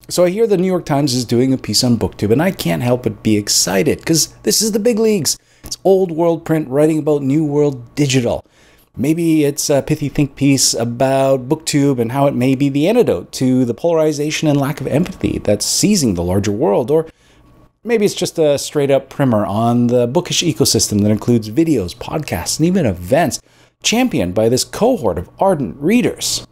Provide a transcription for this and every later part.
So I hear the New York Times is doing a piece on Booktube, and I can't help but be excited, because this is the big leagues. It's old world print writing about new world digital. Maybe it's a pithy think piece about Booktube and how it may be the antidote to the polarization and lack of empathy that's seizing the larger world. Or maybe it's just a straight up primer on the bookish ecosystem that includes videos, podcasts, and even events championed by this cohort of ardent readers.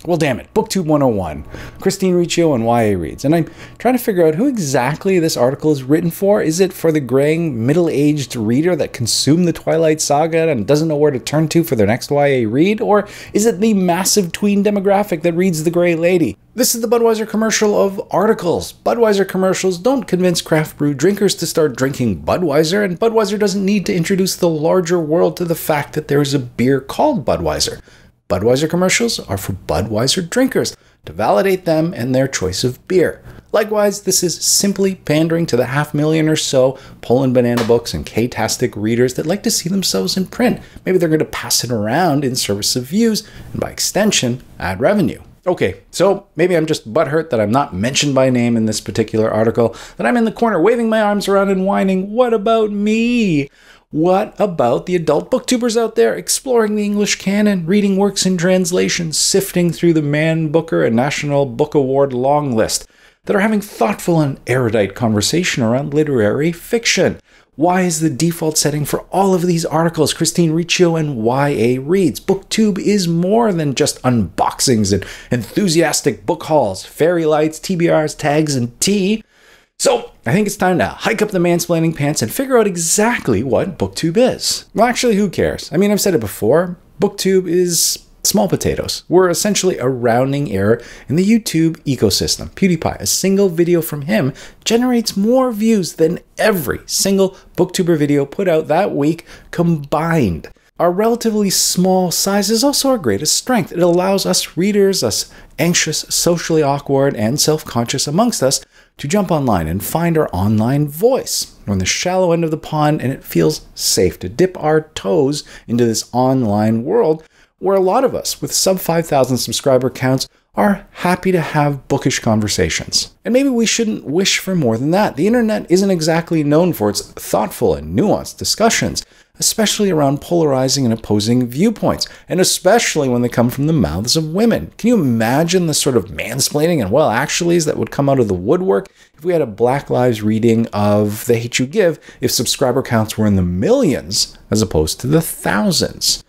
Well, damn it, Booktube 101, Christine Riccio and YA Reads. And I'm trying to figure out who exactly this article is written for. Is it for the graying, middle-aged reader that consumed the Twilight Saga and doesn't know where to turn to for their next YA read? Or is it the massive tween demographic that reads The Grey Lady? This is the Budweiser commercial of articles. Budweiser commercials don't convince craft brew drinkers to start drinking Budweiser, and Budweiser doesn't need to introduce the larger world to the fact that there is a beer called Budweiser. Budweiser commercials are for Budweiser drinkers to validate them and their choice of beer. Likewise, this is simply pandering to the 500,000 or so Poland Banana Books and K-tastic readers that like to see themselves in print. Maybe they're going to pass it around in service of views and by extension, add revenue. Okay, so maybe I'm just butthurt that I'm not mentioned by name in this particular article, that I'm in the corner waving my arms around and whining, what about me? What about the adult booktubers out there exploring the English canon, reading works in translation, sifting through the Man Booker and National Book Award long list, that are having thoughtful and erudite conversation around literary fiction? Why is the default setting for all of these articles Christine Riccio and YA Reads? Booktube is more than just unboxings and enthusiastic book hauls, fairy lights, TBRs, tags, and tea. So, I think it's time to hike up the mansplaining pants and figure out exactly what Booktube is. Well, actually, who cares? I mean, I've said it before. Booktube is small potatoes. We're essentially a rounding error in the YouTube ecosystem. PewDiePie, a single video from him, generates more views than every single Booktuber video put out that week combined. Our relatively small size is also our greatest strength. It allows us readers, us anxious, socially awkward, and self-conscious amongst us, to jump online and find our online voice. We're on the shallow end of the pond, and it feels safe to dip our toes into this online world where a lot of us with sub 5,000 subscriber counts are happy to have bookish conversations. And maybe we shouldn't wish for more than that. The internet isn't exactly known for its thoughtful and nuanced discussions, especially around polarizing and opposing viewpoints, and especially when they come from the mouths of women. Can you imagine the sort of mansplaining and well-actuallys that would come out of the woodwork if we had a Black Lives reading of The Hate U Give if subscriber counts were in the millions as opposed to the thousands?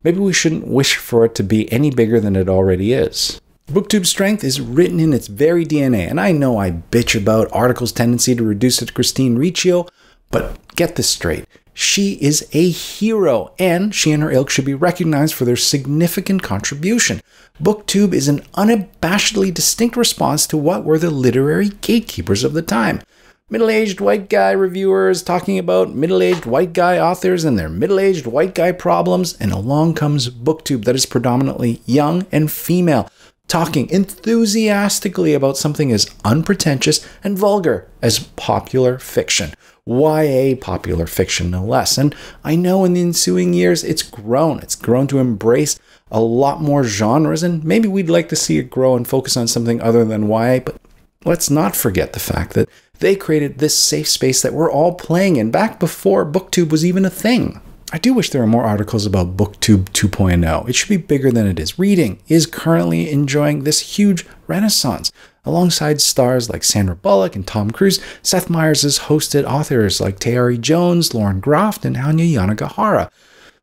Maybe we shouldn't wish for it to be any bigger than it already is. Booktube's strength is written in its very DNA, and I know I bitch about articles' tendency to reduce it to Christine Riccio, but get this straight. She is a hero, and she and her ilk should be recognized for their significant contribution. Booktube is an unabashedly distinct response to what were the literary gatekeepers of the time. Middle-aged white guy reviewers talking about middle-aged white guy authors and their middle-aged white guy problems, and along comes Booktube that is predominantly young and female, talking enthusiastically about something as unpretentious and vulgar as popular fiction. YA popular fiction, no less. And I know in the ensuing years it's grown. It's grown to embrace a lot more genres, and maybe we'd like to see it grow and focus on something other than YA, but let's not forget the fact that they created this safe space that we're all playing in back before Booktube was even a thing. I do wish there were more articles about Booktube 2.0. It should be bigger than it is. Reading is currently enjoying this huge renaissance. Alongside stars like Sandra Bullock and Tom Cruise, Seth Meyers has hosted authors like Tayari Jones, Lauren Groff, and Hanya Yanagihara.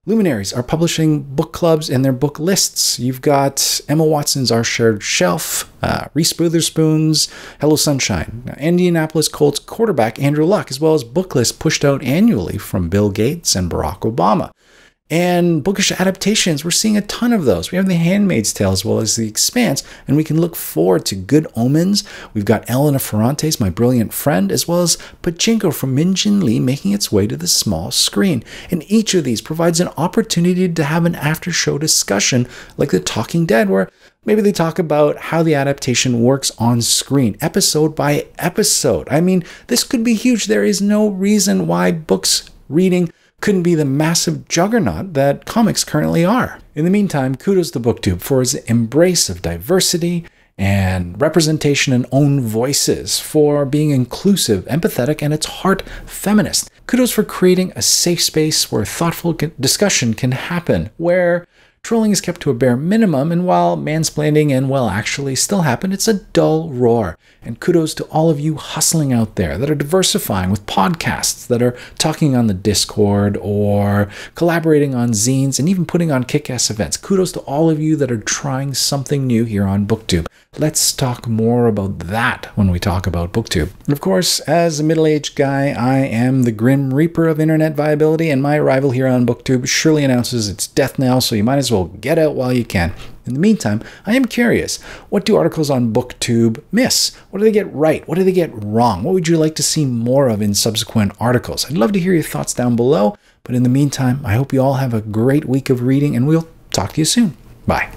Luminaries are publishing book clubs and their book lists. You've got Emma Watson's Our Shared Shelf, Reese Witherspoon's Hello Sunshine, Indianapolis Colts quarterback Andrew Luck, as well as book lists pushed out annually from Bill Gates and Barack Obama. And bookish adaptations, we're seeing a ton of those. We have The Handmaid's Tale as well as The Expanse, and we can look forward to Good Omens. We've got Elena Ferrante's My Brilliant Friend, as well as Pachinko from Min Jin Lee making its way to the small screen. And each of these provides an opportunity to have an after-show discussion like The Talking Dead, where maybe they talk about how the adaptation works on screen, episode by episode. I mean, this could be huge. There is no reason why books reading couldn't be the massive juggernaut that comics currently are. In the meantime, kudos to Booktube for its embrace of diversity and representation and own voices, for being inclusive, empathetic, and at heart feminist. Kudos for creating a safe space where thoughtful discussion can happen, where trolling is kept to a bare minimum, and while mansplaining and, well, actually still happen, it's a dull roar. And kudos to all of you hustling out there that are diversifying with podcasts, that are talking on the Discord or collaborating on zines and even putting on kick-ass events. Kudos to all of you that are trying something new here on Booktube. Let's talk more about that when we talk about Booktube. And of course, as a middle-aged guy, I am the Grim Reaper of internet viability, and my arrival here on Booktube surely announces its death knell, so you might as well get out while you can. In the meantime, I am curious, what do articles on Booktube miss? What do they get right? What do they get wrong? What would you like to see more of in subsequent articles? I'd love to hear your thoughts down below, but in the meantime, I hope you all have a great week of reading, and we'll talk to you soon. Bye.